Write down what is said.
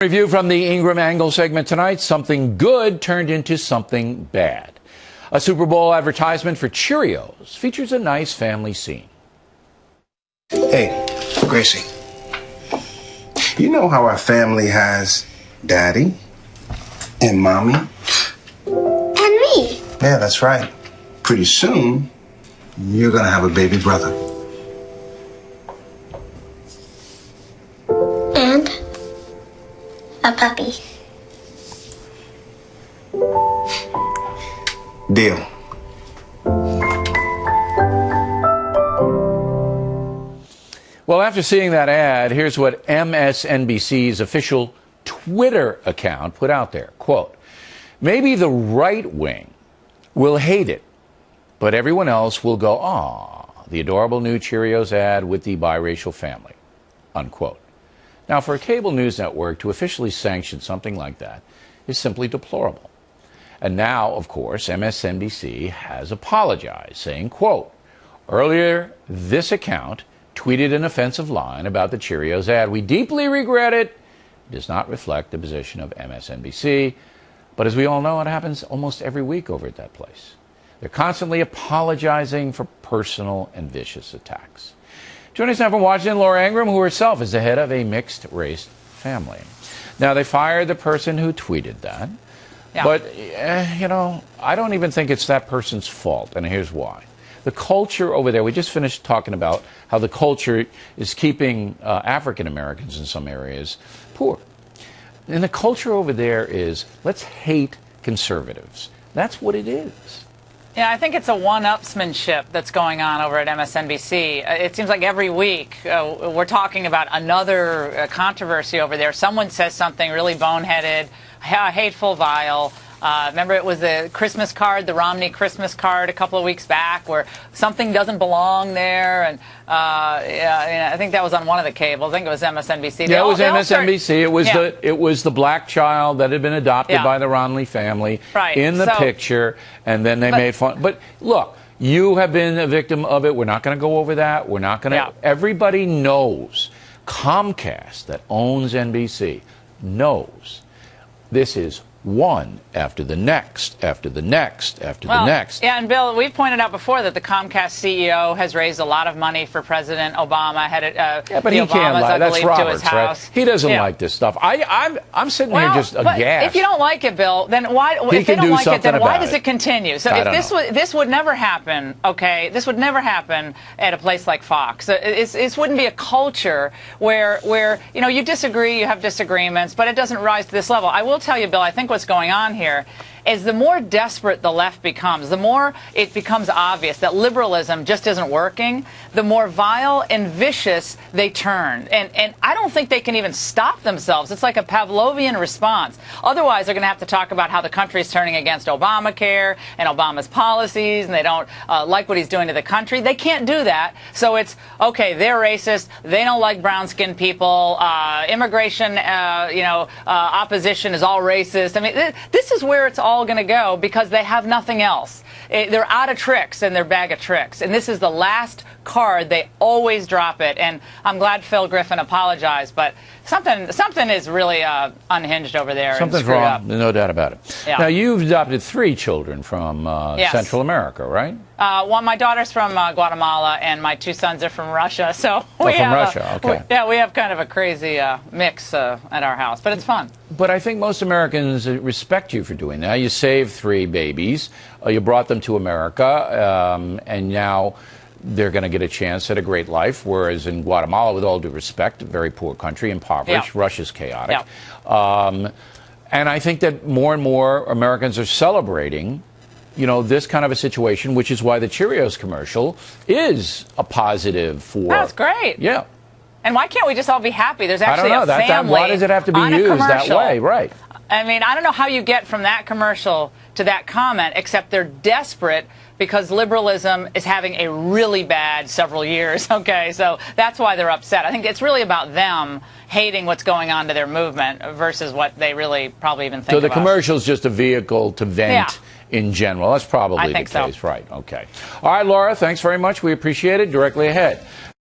Review from the Ingraham angle segment tonight. Something good turned into something bad. A Super Bowl advertisement for Cheerios features a nice family scene. Hey, Gracie. You know how our family has Daddy and Mommy? And me. Yeah, that's right. Pretty soon, you're gonna have a baby brother. And a puppy. Deal. Well, after seeing that ad, here's what MSNBC's official Twitter account put out there. Quote, maybe the right wing will hate it, but everyone else will go, "Aw, the adorable new Cheerios ad with the biracial family," unquote. Now, for a cable news network to officially sanction something like that is simply deplorable. And now, of course, MSNBC has apologized, saying, quote, earlier this account tweeted an offensive line about the Cheerios ad. We deeply regret it. It does not reflect the position of MSNBC. But as we all know, it happens almost every week over at that place. They're constantly apologizing for personal and vicious attacks. Joining us now from Washington, Laura Ingraham, who herself is the head of a mixed-race family. Now, they fired the person who tweeted that. Yeah. But, you know, I don't even think it's that person's fault, and here's why. The culture over there, we just finished talking about how the culture is keeping African Americans in some areas poor. And the culture over there is, let's hate conservatives. That's what it is. Yeah, I think it's a one-upsmanship that's going on over at MSNBC. It seems like every week we're talking about another controversy over there. Someone says something really boneheaded, hateful, vile. Remember, it was the Christmas card, the Romney Christmas card a couple of weeks back, where something doesn't belong there, and I think that was on one of the cables. I think it was MSNBC. Yeah, it was MSNBC. It was the black child that had been adopted by the Romney family in the picture, and then they made fun. But look, you have been a victim of it. We're not going to go over that. We're not going to. Everybody knows. Comcast, that owns NBC, knows this is one after the next, after the next, after the next. Yeah, and Bill, we've pointed out before that the Comcast CEO has raised a lot of money for President Obama. But he can't lie. That's Roberts, right? He doesn't like this stuff. I'm sitting here just aghast. If you don't like it, Bill, then why? If they don't like it, then why does it continue? So if this would never happen, okay? This would never happen at a place like Fox. This wouldn't be a culture where you know, you disagree, you have disagreements, but it doesn't rise to this level. I will tell you, Bill, I think what's going on here is the more desperate the left becomes, the more it becomes obvious that liberalism just isn't working, the more vile and vicious they turn. And I don't think they can even stop themselves. It's like a Pavlovian response. Otherwise, they're going to have to talk about how the country is turning against Obamacare and Obama's policies, and they don't like what he's doing to the country. They can't do that. So it's, okay, they're racist. They don't like brown-skinned people. Immigration, opposition is all racist. I mean, this is where it's all going to go because they have nothing else. They're out of tricks in their bag of tricks. And this is the last card. They always drop it. And I'm glad Phil Griffin apologized. But something is really unhinged over there. Something's wrong. Up. No doubt about it. Yeah. Now, you've adopted 3 children from Central America, right? My daughter's from Guatemala, and my 2 sons are from Russia. So from Russia, okay. We have kind of a crazy mix at our house, but it's fun. But I think most Americans respect you for doing that. You saved 3 babies. You brought them to America, and now they're going to get a chance at a great life, whereas in Guatemala, with all due respect, a very poor country, impoverished, Russia's chaotic. And I think that more and more Americans are celebrating, you know, this kind of a situation, which is why the Cheerios commercial is a positive for... That's great. Yeah. And why can't we just all be happy? There's actually a family. Why does it have to be used that way? Right. I mean, I don't know how you get from that commercial to that comment, except they're desperate because liberalism is having a really bad several years. Okay, so that's why they're upset. I think it's really about them hating what's going on to their movement versus what they really probably even think So the of commercial is just a vehicle to vent in general. That's probably the case, right? Okay. All right, Laura, thanks very much. We appreciate it. Directly ahead.